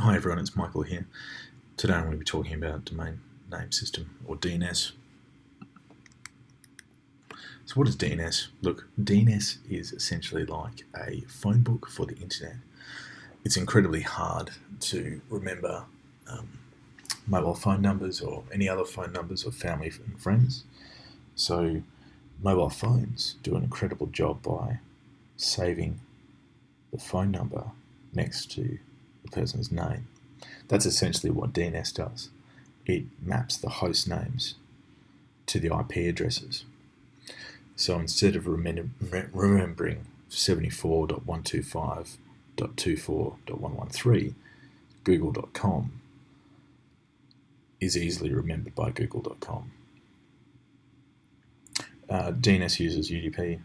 Hi everyone, it's Michael here. Today I'm going to be talking about Domain Name System, or DNS. So what is DNS? Look, DNS is essentially like a phone book for the internet. It's incredibly hard to remember mobile phone numbers or any other phone numbers of family and friends. So mobile phones do an incredible job by saving the phone number next to the person's name. That's essentially what DNS does. It maps the host names to the IP addresses. So instead of remembering 74.125.24.113, google.com is easily remembered by google.com. DNS uses UDP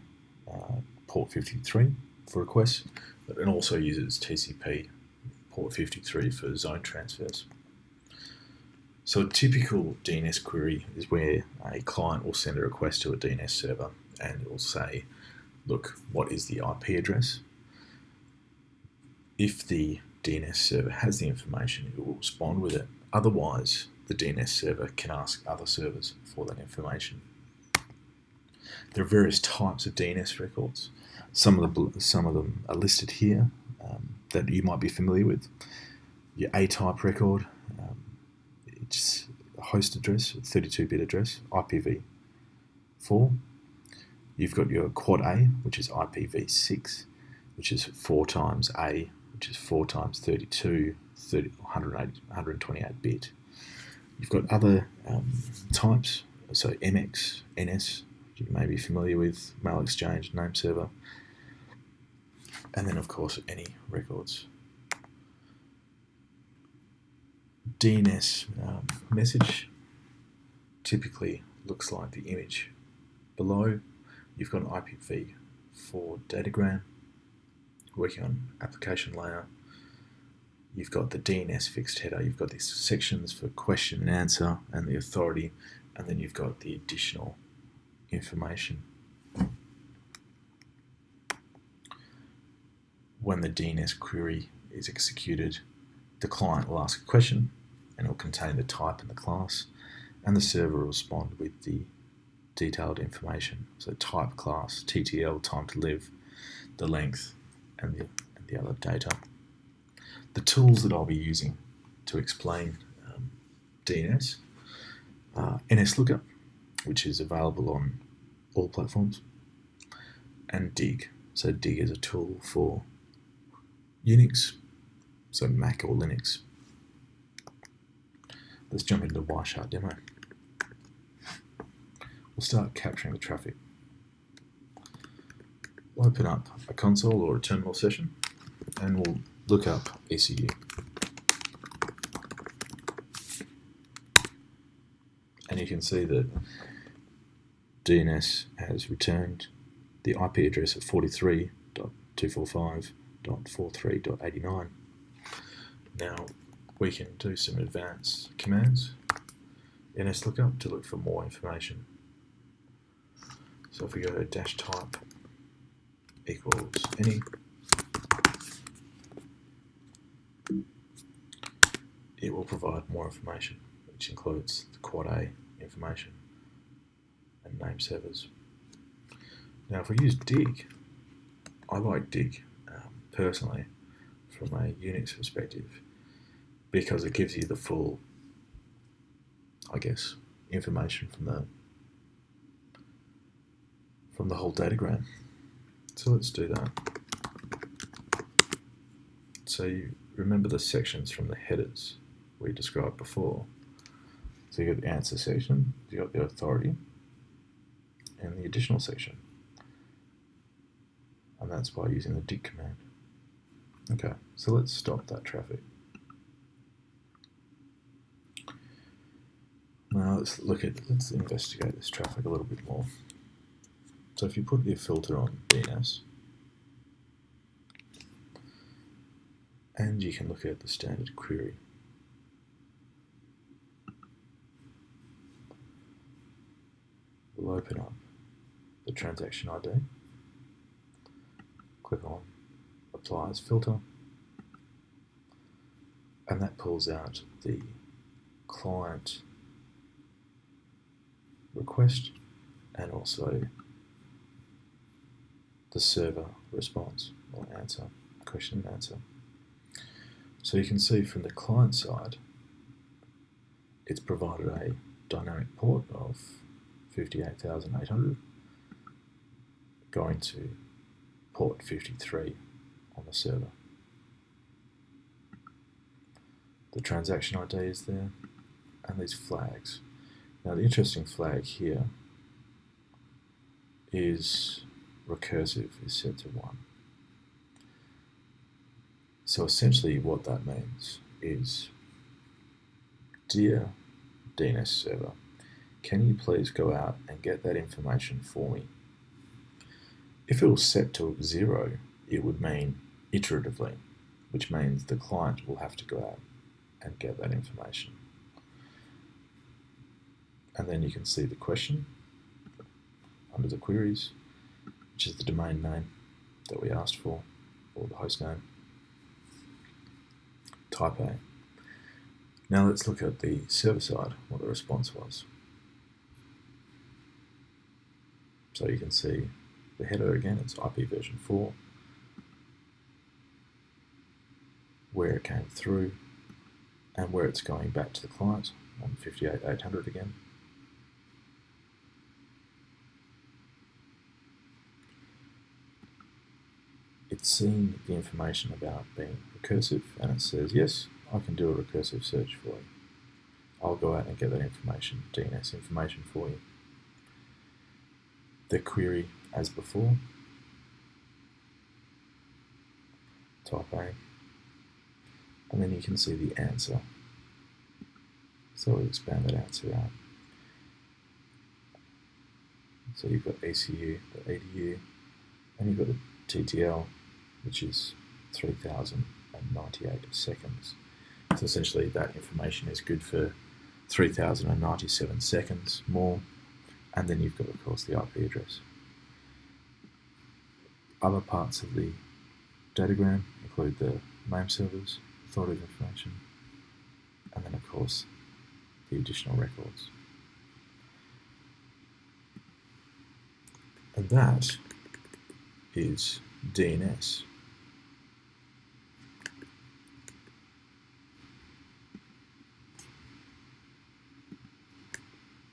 port 53 for requests, but it also uses TCP port 53 for zone transfers. So a typical DNS query is where a client will send a request to a DNS server and it will say, look, what is the IP address? If the DNS server has the information, it will respond with it. Otherwise, the DNS server can ask other servers for that information. There are various types of DNS records. Some of them are listed here that you might be familiar with. Your A-type record, it's a host address, a 32-bit address, IPv4. You've got your quad A, which is IPv6, which is 4 times A, which is 4 times 32, 128 bit. You've got other types, so MX, NS, you may be familiar with, mail exchange, name server, and then of course any records. DNS message typically looks like the image below. You've got an IPv4 datagram working on application layer. You've got the DNS fixed header. You've got these sections for question and answer and the authority, and then you've got the additional information. When the DNS query is executed, the client will ask a question and it will contain the type and the class, and the server will respond with the detailed information. So type, class, TTL, time to live, the length, and the other data. The tools that I'll be using to explain DNS are NSLOOKUP, which is available on all platforms, and Dig. So Dig is a tool for Unix, so Mac or Linux. Let's jump into the Wireshark demo. We'll start capturing the traffic. We'll open up a console or a terminal session and we'll look up ECU. And you can see that DNS has returned the IP address of 43.245.43.89. Now we can do some advanced commands, NSLOOKUP, to look for more information. So if we go to -type equals any, it will provide more information, which includes the quad A information and name servers. Now if we use Dig, I like Dig personally from a Unix perspective because it gives you the full, information from the whole datagram. So let's do that. So you remember the sections from the headers we described before. So you got the answer section, you got the authority, and the additional section. And that's by using the dig command. Okay, so let's stop that traffic. Now let's investigate this traffic a little bit more. So if you put your filter on DNS, and you can look at the standard query. We'll open up the transaction ID, click on Apply as Filter, and that pulls out the client request and also the server response or answer, question and answer. So you can see from the client side, it's provided a dynamic port of 58,800 going to port 53 on the server. The transaction ID is there, and these flags. Now the interesting flag here is recursive is set to 1. So essentially what that means is, dear DNS server, can you please go out and get that information for me? If it was set to 0, it would mean iteratively, which means the client will have to go out and get that information. And then you can see the question under the queries, which is the domain name that we asked for, or the host name. Type A. Now let's look at the server side, what the response was. So you can see the header again, it's IP version 4, where it came through, and where it's going back to the client on 58,800 again. It's seeing the information about being recursive, and it says, yes, I can do a recursive search for you. I'll go out and get that information, DNS information for you. The query as before, type A, and then you can see the answer. So we'll expand that answer out. So you've got ECU.edu, and you've got the TTL, which is 3,098 seconds. So essentially that information is good for 3,097 seconds more, and then you've got, of course, the IP address. Other parts of the datagram include the name servers, authoritative information, and then, of course, the additional records. And that is DNS.